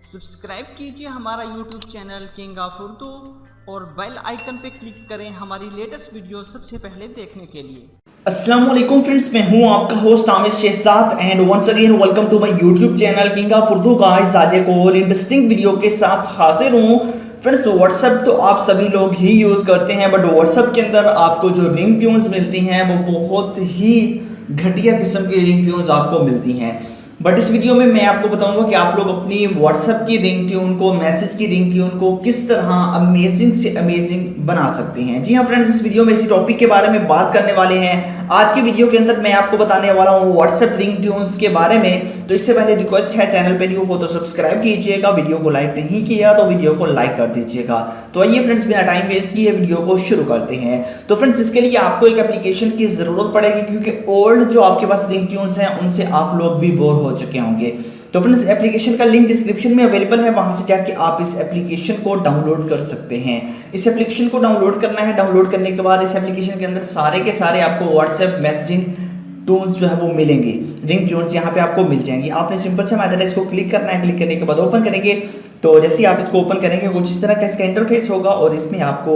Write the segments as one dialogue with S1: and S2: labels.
S1: Subscribe कीजिए हमारा YouTube channel king of Urdu और बेल आइकन पे क्लिक करें हमारी लेटेस्ट वीडियो सबसे पहले देखने के लिए।
S2: अस्सलाम वालेकुम फ्रेंड्स, मैं हूं आपका host Aamir Shahzad and once again welcome to my YouTube channel king of Urdu. Guys आज एक और इंटरेस्टिंग वीडियो के साथ हाजिर हूं। फ्रेंड्स व्हाट्सएप तो आप सभी लोग ही यूज़ करते हैं, बट व्हाट्सएप के अंदर आपको जो रिंग ट्यून्स मिलती हैं वो बहुत ही घटिया किस्म की रिंग ट्यून्स आपको मिलती हैं। बट इस वीडियो में मैं आपको बताऊंगा कि आप लोग अपनी व्हाट्सएप की रिंग ट्यून को, मैसेज की रिंग ट्यून को किस तरह अमेजिंग से अमेजिंग बना सकते हैं। जी हाँ फ्रेंड्स, इस वीडियो में इसी टॉपिक के बारे में बात करने वाले हैं। आज की वीडियो के अंदर मैं आपको बताने वाला हूँ व्हाट्सएप रिंग ट्यून्स के बारे में। तो इससे पहले रिक्वेस्ट है, चैनल पे न्यू हो तो सब्सक्राइब कीजिएगा, वीडियो को लाइक नहीं किया तो वीडियो को लाइक कर दीजिएगा। तो आइए फ्रेंड्स, बिना टाइम वेस्ट किए वीडियो को शुरू करते हैं। तो फ्रेंड्स इसके लिए आपको एक एप्लीकेशन की जरूरत पड़ेगी, क्योंकि ओल्ड जो आपके पास रिंग ट्यून्स हैं उनसे आप लोग भी बोर हो चुके होंगे। तो फ्रेंड्स एप्लीकेशन का लिंक डिस्क्रिप्शन में अवेलेबल है, वहां से जाके आप इस एप्लीकेशन को डाउनलोड कर सकते हैं। इस एप्लीकेशन को डाउनलोड करना है। डाउनलोड करने के बाद इस एप्लीकेशन के अंदर सारे के सारे आपको व्हाट्सएप मैसेजिंग टून्स जो है वो मिलेंगे, रिंग ट्यून्स यहाँ पे आपको मिल जाएंगी। आपने सिंपल सा मेथड है, इसको क्लिक करना है। क्लिक करने के बाद ओपन करेंगे। तो जैसे ही आप इसको ओपन करेंगे कुछ इस तरह का इसका इंटरफेस होगा और इसमें आपको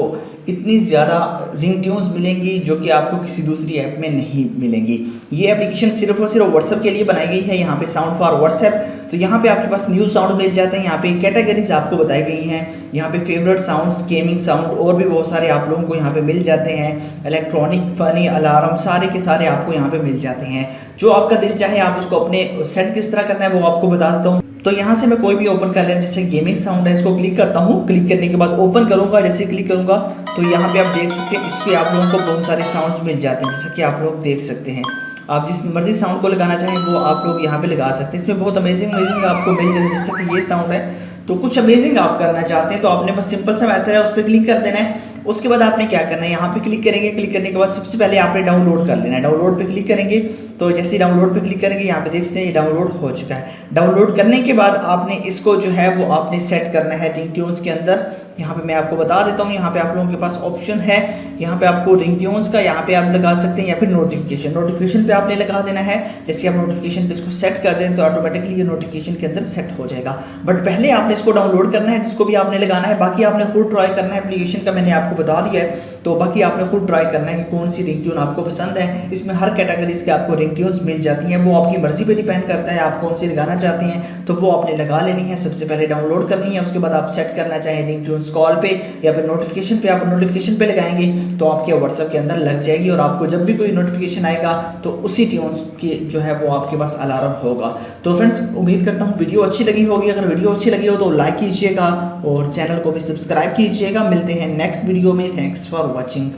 S2: इतनी ज़्यादा रिंग ट्यून्स मिलेंगी जो कि आपको किसी दूसरी ऐप में नहीं मिलेंगी। ये एप्लीकेशन सिर्फ और सिर्फ व्हाट्सएप के लिए बनाई गई है। यहाँ पे साउंड फॉर व्हाट्सएप, तो यहाँ पे आपके पास न्यू साउंड मिल जाते हैं। यहाँ पे कैटेगरीज आपको बताई गई हैं। यहाँ पे फेवरेट साउंड्स, गेमिंग साउंड और भी बहुत सारे आप लोगों को यहाँ पे मिल जाते हैं। इलेक्ट्रॉनिक, फनी, अलार्म, सारे के सारे आपको यहाँ पे मिल जाते हैं। जो आपका दिल चाहे आप उसको अपने सेट किस तरह करना है वो आपको बता देता हूँ। तो यहाँ से मैं कोई भी ओपन कर लें, जैसे गेमिंग साउंड है, इसको क्लिक करता हूँ। क्लिक करने के बाद ओपन करूँगा। जैसे क्लिक करूँगा तो यहाँ पे आप देख सकते हैं, इस पर आप लोगों को बहुत सारे साउंड्स मिल जाते हैं, जैसे कि आप लोग देख सकते हैं। आप जिस मर्जी साउंड को लगाना चाहें वो आप लोग यहाँ पे लगा सकते हैं। इसमें बहुत अमेजिंग आपको मिल जाते हैं, जैसे कि ये साउंड है। तो कुछ अमेजिंग आप करना चाहते हैं तो आपने बस सिंपल सा मेथड है, उस पर क्लिक कर देना है। उसके बाद आपने क्या करना है, यहाँ पे क्लिक करेंगे। क्लिक करने के बाद सबसे पहले आपने डाउनलोड कर लेना है। डाउनलोड पे क्लिक करेंगे तो जैसे ही डाउनलोड पे क्लिक करेंगे यहाँ पे देख सकते हैं ये डाउनलोड हो चुका है। डाउनलोड करने के बाद आपने इसको जो है वो आपने सेट करना है रिंग ट्यून्स के अंदर। यहाँ पे मैं आपको बता देता हूँ, यहाँ पे आप लोगों के पास ऑप्शन है, यहाँ पे आपको रिंग ट्यून्स का यहाँ पे आप लगा सकते हैं या फिर नोटिफिकेशन पे आपने लगा देना है। जैसे आप नोटिफिकेशन पे इसको सेट कर दें तो ऑटोमेटिकली ये नोटिफिकेशन के अंदर सेट हो जाएगा। बट पहले आपने इसको डाउनलोड करना है, जिसको भी आपने लगाना है। बाकी आपने खुद ट्राई करना है, एप्लीकेशन का मैंने आपको बता दिया है। तो बाकी आपने खुद ट्राई करना है कि कौन सी रिंग ट्यून आपको पसंद है। इसमें हर कैटेगरीज के आपको रिंग ट्यून्स मिल जाती हैं, वो आपकी मर्जी पे डिपेंड करता है आप कौन सी लगाना चाहते हैं। तो वो आपने लगा लेनी है, सबसे पहले डाउनलोड करनी है। उसके बाद आप सेट करना चाहें रिंग ट्यून्स कॉल पे या फिर नोटिफिकेशन पे। आप नोटिफिकेशन पे लगाएंगे तो आपके व्हाट्सएप के अंदर लग जाएगी और आपको जब भी कोई नोटिफिकेशन आएगा तो उसी ट्यून के जो है वो आपके पास अलार्म होगा। तो फ्रेंड्स उम्मीद करता हूँ वीडियो अच्छी लगी होगी। अगर वीडियो अच्छी लगी हो तो लाइक कीजिएगा और चैनल को भी सब्सक्राइब कीजिएगा। मिलते हैं नेक्स्ट वीडियो में। Thanks for watching.